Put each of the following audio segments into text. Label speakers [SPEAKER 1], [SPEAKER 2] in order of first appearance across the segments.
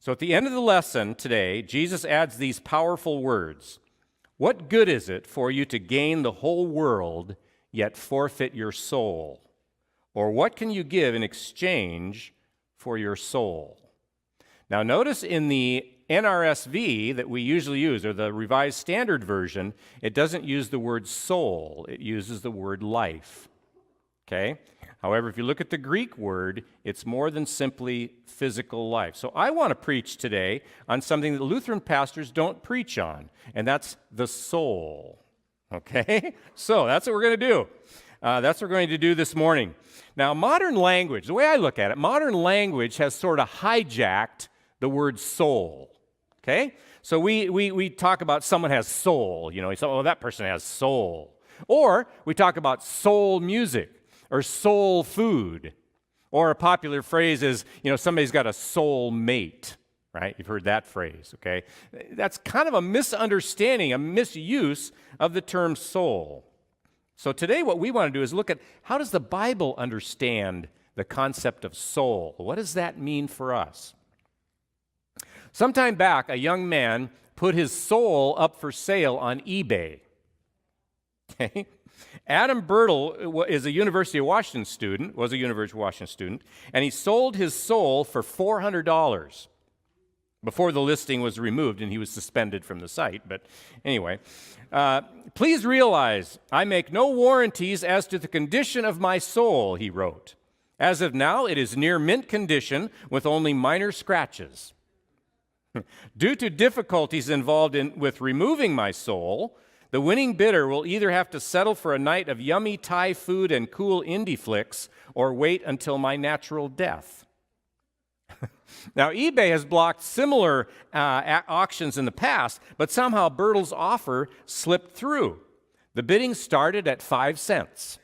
[SPEAKER 1] So at the end of the lesson today, Jesus adds these powerful words. What good is it for you to gain the whole world, yet forfeit your soul? Or what can you give in exchange for your soul? Now notice in the NRSV that we usually use, or the Revised Standard Version, it doesn't use the word soul. It uses the word life. Okay? However, if you look at the Greek word, it's more than simply physical life. So I want to preach today on something that Lutheran pastors don't preach on, and that's the soul. Okay? So that's what we're going to do. That's what we're going to do this morning. Now, modern language, the way I look at it, modern language has sort of hijacked the word soul. Okay? So we talk about someone has soul. You know, we say, oh, that person has soul. Or we talk about soul music or soul food. Or a popular phrase is, you know, somebody's got a soul mate. Right? You've heard that phrase, okay? That's kind of a misunderstanding, a misuse of the term soul. So today what we want to do is look at how does the Bible understand the concept of soul? What does that mean for us? Sometime back, a young man put his soul up for sale on eBay. Okay? Adam Bertle is a University of Washington student, was a University of Washington student, and he sold his soul for $400 before the listing was removed and he was suspended from the site. But anyway, please realize I make no warranties as to the condition of my soul, he wrote. As of now, it is near mint condition with only minor scratches. Due to difficulties involved with removing my soul, the winning bidder will either have to settle for a night of yummy Thai food and cool indie flicks or wait until my natural death. Now, eBay has blocked similar auctions in the past, but somehow Bertle's offer slipped through. The bidding started at 5 cents.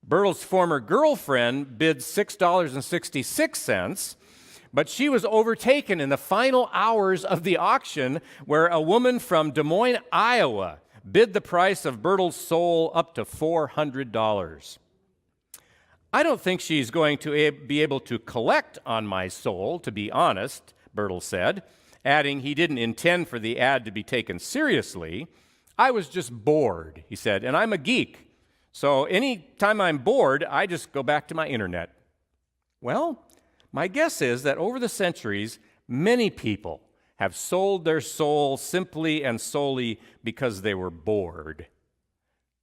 [SPEAKER 1] Bertle's former girlfriend bid $6.66, but she was overtaken in the final hours of the auction, where a woman from Des Moines, Iowa, bid the price of Bertle's soul up to $400. I don't think she's going to be able to collect on my soul, to be honest, Bertle said, adding he didn't intend for the ad to be taken seriously. I was just bored, he said, and I'm a geek. So any time I'm bored, I just go back to my internet. Well, my guess is that over the centuries, many people have sold their soul simply and solely because they were bored.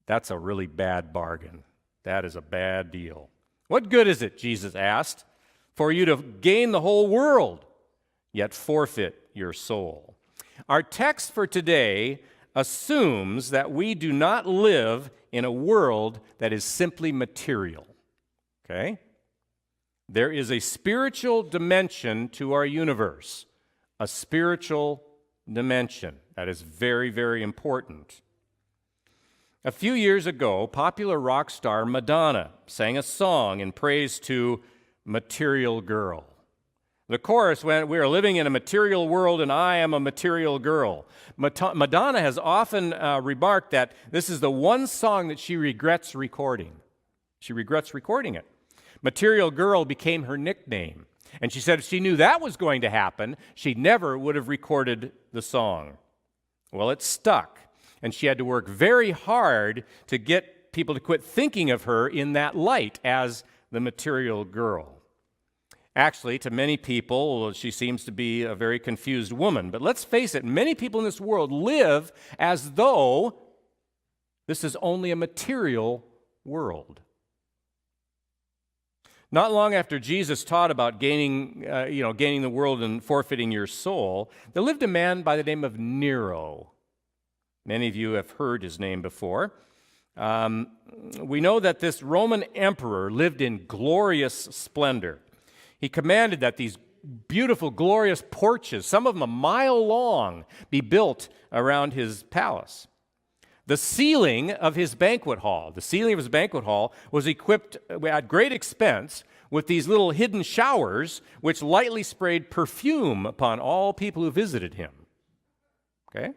[SPEAKER 1] That's a really bad bargain. That is a bad deal. What good is it, Jesus asked, for you to gain the whole world, yet forfeit your soul? Our text for today assumes that we do not live in a world that is simply material. Okay? There is a spiritual dimension to our universe, a spiritual dimension. That is very, very important. A few years ago, popular rock star Madonna sang a song in praise to Material Girl. The chorus went, "We are living in a material world and I am a material girl." Madonna has often remarked that this is the one song that she regrets recording. She regrets recording it. Material Girl became her nickname. And she said if she knew that was going to happen, she never would have recorded the song. Well, it stuck. And she had to work very hard to get people to quit thinking of her in that light as the material girl. Actually, to many people, she seems to be a very confused woman. But let's face it, many people in this world live as though this is only a material world. Not long after Jesus taught about gaining the world and forfeiting your soul, there lived a man by the name of Nero. Many of you have heard his name before. We know that this Roman emperor lived in glorious splendor. He commanded that these beautiful, glorious porches, some of them a mile long, be built around his palace. The ceiling of his banquet hall was equipped at great expense with these little hidden showers which lightly sprayed perfume upon all people who visited him. Okay?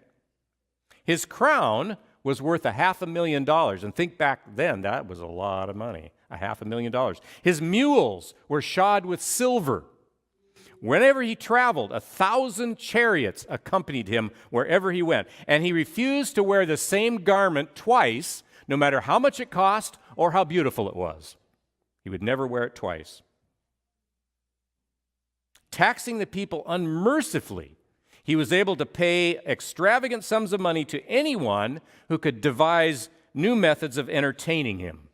[SPEAKER 1] His crown was worth $500,000. And think back then, that was a lot of money, $500,000. His mules were shod with silver. Whenever he traveled, 1,000 chariots accompanied him wherever he went. And he refused to wear the same garment twice, no matter how much it cost or how beautiful it was. He would never wear it twice. Taxing the people unmercifully, he was able to pay extravagant sums of money to anyone who could devise new methods of entertaining him.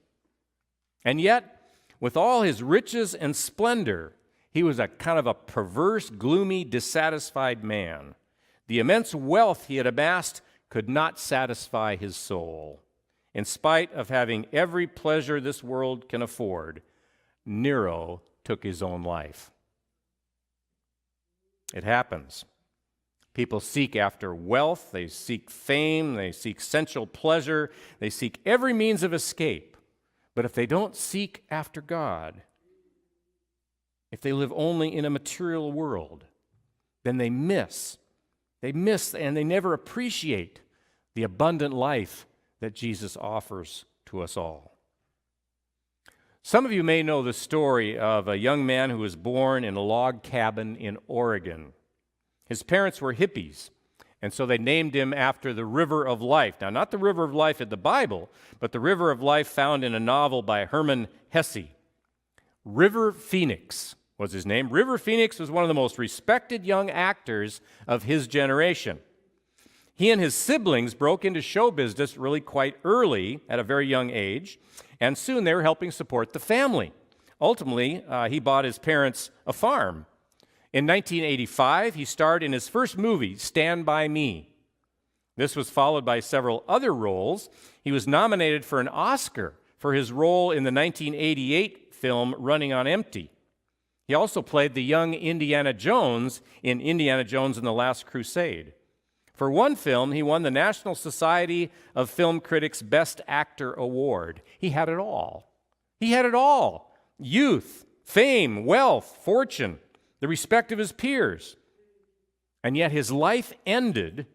[SPEAKER 1] And yet, with all his riches and splendor, he was a kind of a perverse, gloomy, dissatisfied man. The immense wealth he had amassed could not satisfy his soul. In spite of having every pleasure this world can afford, Nero took his own life. It happens. People seek after wealth, they seek fame, they seek sensual pleasure, they seek every means of escape. But if they don't seek after God, if they live only in a material world, then they miss and they never appreciate the abundant life that Jesus offers to us all. Some of you may know the story of a young man who was born in a log cabin in Oregon. His parents were hippies, and so they named him after the River of Life. Now, not the River of Life in the Bible, but the River of Life found in a novel by Hermann Hesse. River Phoenix was his name. River Phoenix was one of the most respected young actors of his generation. He and his siblings broke into show business really quite early at a very young age, and soon they were helping support the family. Ultimately, he bought his parents a farm. In 1985, he starred in his first movie, Stand By Me. This was followed by several other roles. He was nominated for an Oscar for his role in the 1988 film Running on Empty. He also played the young Indiana Jones in Indiana Jones and the Last Crusade. For one film, he won the National Society of Film Critics Best Actor Award. He had it all. He had it all. Youth, fame, wealth, fortune, the respect of his peers. And yet his life ended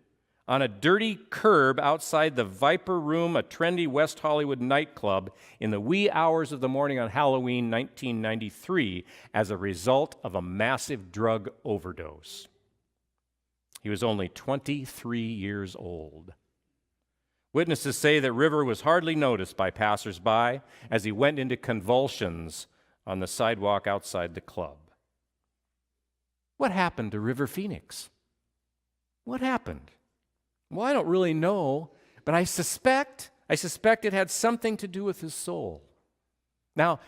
[SPEAKER 1] on a dirty curb outside the Viper Room, a trendy West Hollywood nightclub, in the wee hours of the morning on Halloween 1993 as a result of a massive drug overdose. He was only 23 years old. Witnesses say that River was hardly noticed by passersby as he went into convulsions on the sidewalk outside the club. What happened to River Phoenix? What happened? Well, I don't really know, but I suspect it had something to do with his soul. Now,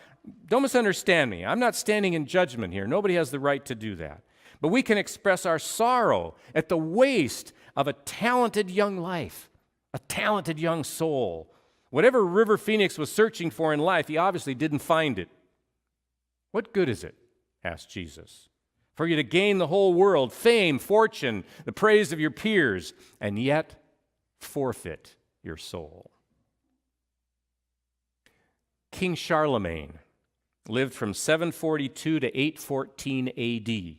[SPEAKER 1] don't misunderstand me. I'm not standing in judgment here. Nobody has the right to do that. But we can express our sorrow at the waste of a talented young life, a talented young soul. Whatever River Phoenix was searching for in life, he obviously didn't find it. What good is it, asked Jesus, for you to gain the whole world, fame, fortune, the praise of your peers, and yet forfeit your soul? King Charlemagne lived from 742 to 814 AD.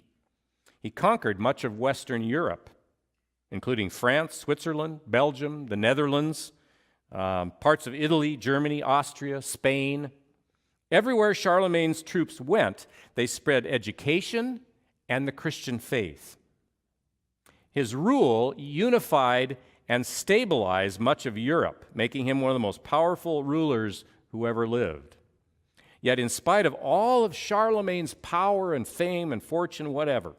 [SPEAKER 1] He conquered much of Western Europe, including France, Switzerland, Belgium, the Netherlands, parts of Italy, Germany, Austria, Spain. Everywhere Charlemagne's troops went, they spread education and the Christian faith. His rule unified and stabilized much of Europe, making him one of the most powerful rulers who ever lived. Yet in spite of all of Charlemagne's power and fame and fortune, whatever,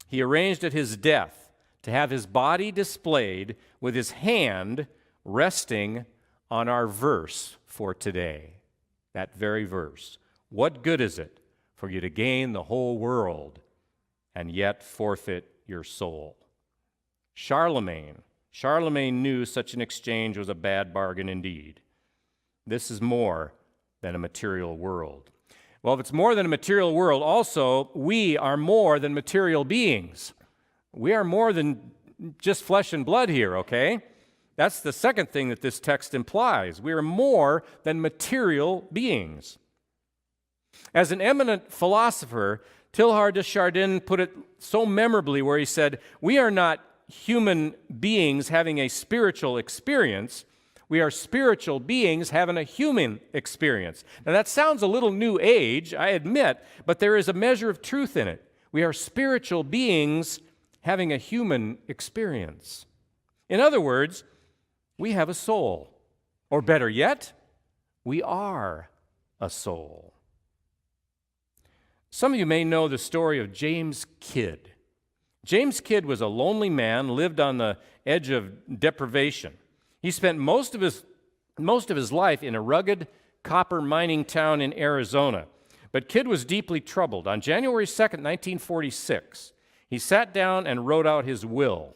[SPEAKER 1] he arranged at his death to have his body displayed with his hand resting on our verse for today. That very verse. What good is it for you to gain the whole world and yet forfeit your soul? Charlemagne knew such an exchange was a bad bargain indeed. This is more than a material world. Well, if it's more than a material world, also, we are more than material beings. We are more than just flesh and blood here, okay? That's the second thing that this text implies. We are more than material beings. As an eminent philosopher, Teilhard de Chardin put it so memorably where he said, "We are not human beings having a spiritual experience. We are spiritual beings having a human experience. Now that sounds a little new age, I admit, but there is a measure of truth in it. We are spiritual beings having a human experience. In other words, we have a soul. Or better yet, we are a soul. Some of you may know the story of James Kidd. James Kidd was a lonely man, lived on the edge of deprivation. He spent most of his life in a rugged copper mining town in Arizona. But Kidd was deeply troubled. On January 2nd, 1946, he sat down and wrote out his will.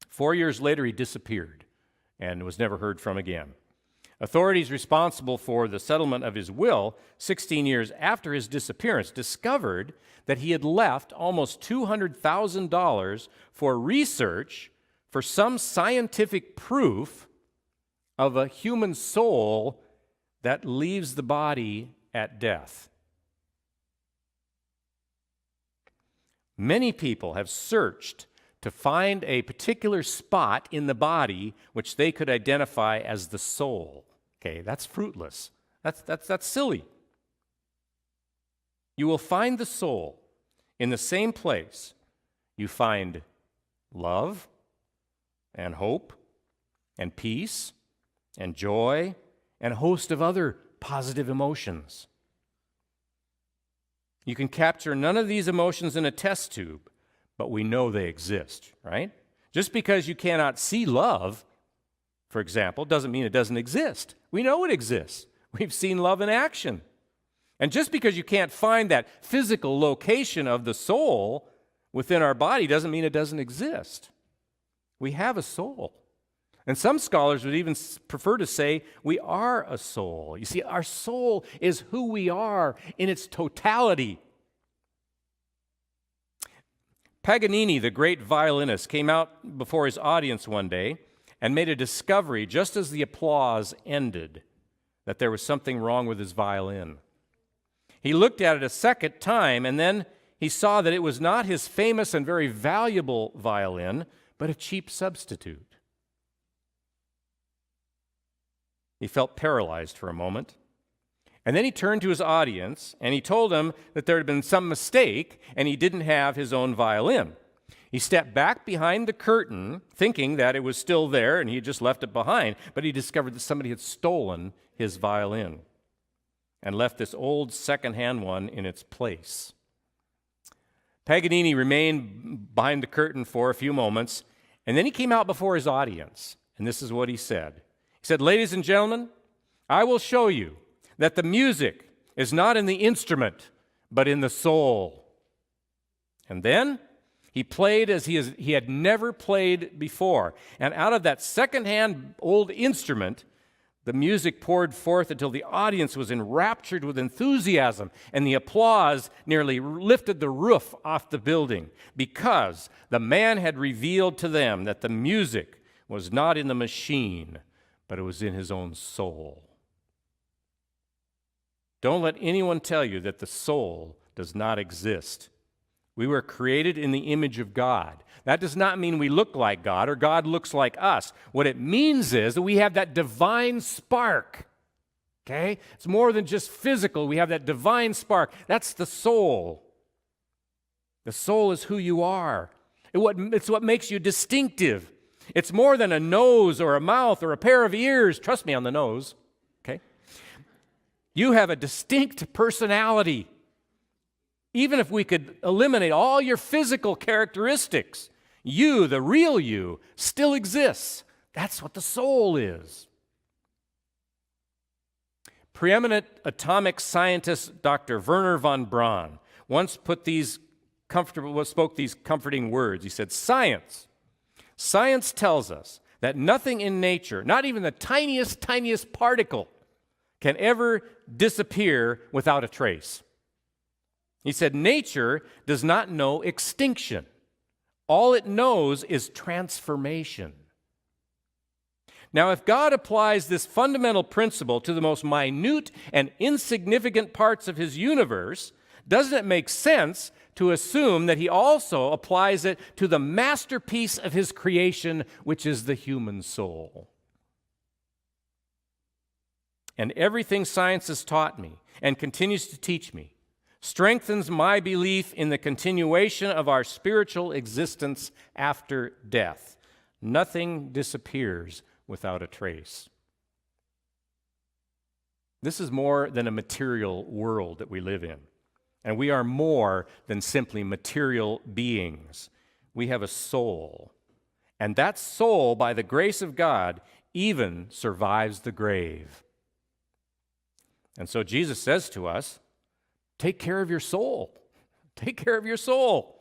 [SPEAKER 1] 4 years later, he disappeared and was never heard from again. Authorities responsible for the settlement of his will, 16 years after his disappearance, discovered that he had left almost $200,000 for research for some scientific proof of a human soul that leaves the body at death. Many people have searched to find a particular spot in the body which they could identify as the soul. Okay, that's fruitless. That's silly. You will find the soul in the same place you find love and hope and peace and joy and a host of other positive emotions. You can capture none of these emotions in a test tube, but we know they exist, right? Just because you cannot see love, for example, doesn't mean it doesn't exist. We know it exists. We've seen love in action. And just because you can't find that physical location of the soul within our body doesn't mean it doesn't exist. We have a soul. And some scholars would even prefer to say we are a soul. You see, our soul is who we are in its totality. Paganini, the great violinist, came out before his audience one day and made a discovery just as the applause ended, that there was something wrong with his violin. He looked at it a second time, and then he saw that it was not his famous and very valuable violin, but a cheap substitute. He felt paralyzed for a moment. And then he turned to his audience, and he told them that there had been some mistake, and he didn't have his own violin. He stepped back behind the curtain, thinking that it was still there, and he had just left it behind, but he discovered that somebody had stolen his violin and left this old second-hand one in its place. Paganini remained behind the curtain for a few moments, and then he came out before his audience, and this is what he said. He said, "Ladies and gentlemen, I will show you that the music is not in the instrument, but in the soul." And then he played as he had never played before. And out of that second-hand old instrument, the music poured forth until the audience was enraptured with enthusiasm, and the applause nearly lifted the roof off the building, because the man had revealed to them that the music was not in the machine, but it was in his own soul. Don't let anyone tell you that the soul does not exist. We were created in the image of God. That does not mean we look like God or God looks like us. What it means is that we have that divine spark. Okay? It's more than just physical. We have that divine spark. That's the soul. The soul is who you are. It's what makes you distinctive. It's more than a nose or a mouth or a pair of ears. Trust me on the nose. Okay? You have a distinct personality. Even if we could eliminate all your physical characteristics, you, the real you, still exists. That's what the soul is. Preeminent atomic scientist Dr. Wernher von Braun once spoke these comforting words. He said, Science tells us that nothing in nature, not even the tiniest particle, can ever disappear without a trace. He said, nature does not know extinction. All it knows is transformation. Now, if God applies this fundamental principle to the most minute and insignificant parts of his universe, doesn't it make sense to assume that he also applies it to the masterpiece of his creation, which is the human soul? and everything science has taught me and continues to teach me strengthens my belief in the continuation of our spiritual existence after death. Nothing disappears without a trace. This is more than a material world that we live in. And we are more than simply material beings. We have a soul. And that soul, by the grace of God, even survives the grave. And so Jesus says to us, take care of your soul. Take care of your soul.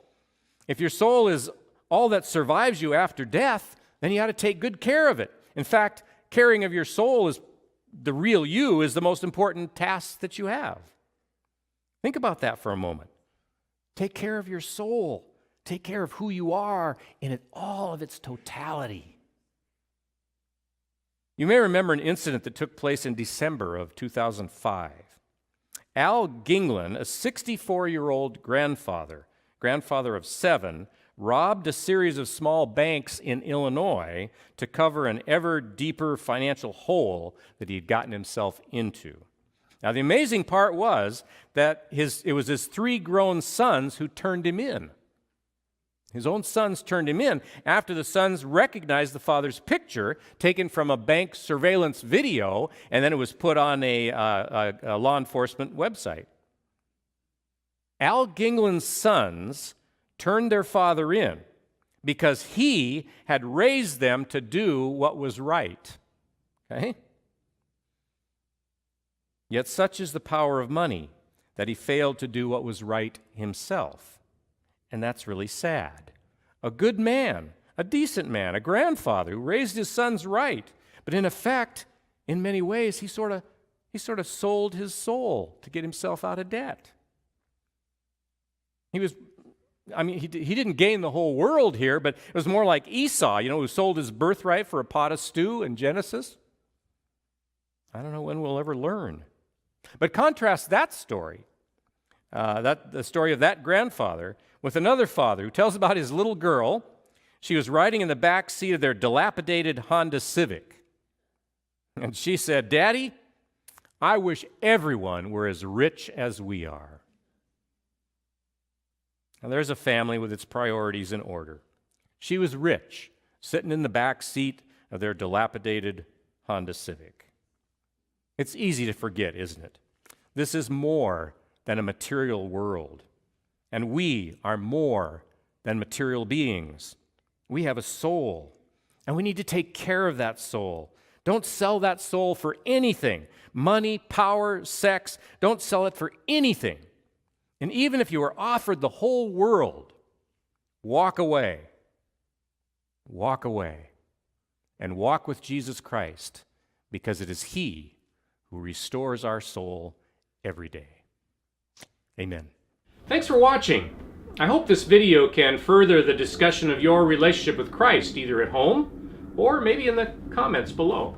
[SPEAKER 1] If your soul is all that survives you after death, then you ought to take good care of it. In fact, caring of your soul is the real you is the most important task that you have. Think about that for a moment. Take care of your soul. Take care of who you are in all of its totality. You may remember an incident that took place in December of 2005. Al Ginglin, a 64-year-old grandfather of 7, robbed a series of small banks in Illinois to cover an ever deeper financial hole that he had gotten himself into. Now, the amazing part was that it was his 3 grown sons who turned him in. His own sons turned him in after the sons recognized the father's picture taken from a bank surveillance video, and then it was put on a law enforcement website. Al Ginglin's sons turned their father in because he had raised them to do what was right. Okay? Yet such is the power of money that he failed to do what was right himself. And that's really sad. A good man, a decent man, a grandfather who raised his sons right, but in effect, in many ways, he sort of sold his soul to get himself out of debt. He didn't gain the whole world here, but it was more like Esau, who sold his birthright for a pot of stew in Genesis. I don't know when we'll ever learn. But contrast that story, the story of that grandfather, with another father who tells about his little girl. She was riding in the back seat of their dilapidated Honda Civic. And she said, "Daddy, I wish everyone were as rich as we are." Now, there's a family with its priorities in order. She was rich, sitting in the back seat of their dilapidated Honda Civic. It's easy to forget, isn't it? This is more than a material world, and we are more than material beings. We have a soul, and we need to take care of that soul. Don't sell that soul for anything. Money, power, sex, don't sell it for anything. And even if you were offered the whole world, walk away. Walk away. And walk with Jesus Christ, because it is He who restores our soul every day. Amen. Thanks for watching. I hope this video can further the discussion of your relationship with Christ, either at home or maybe in the comments below.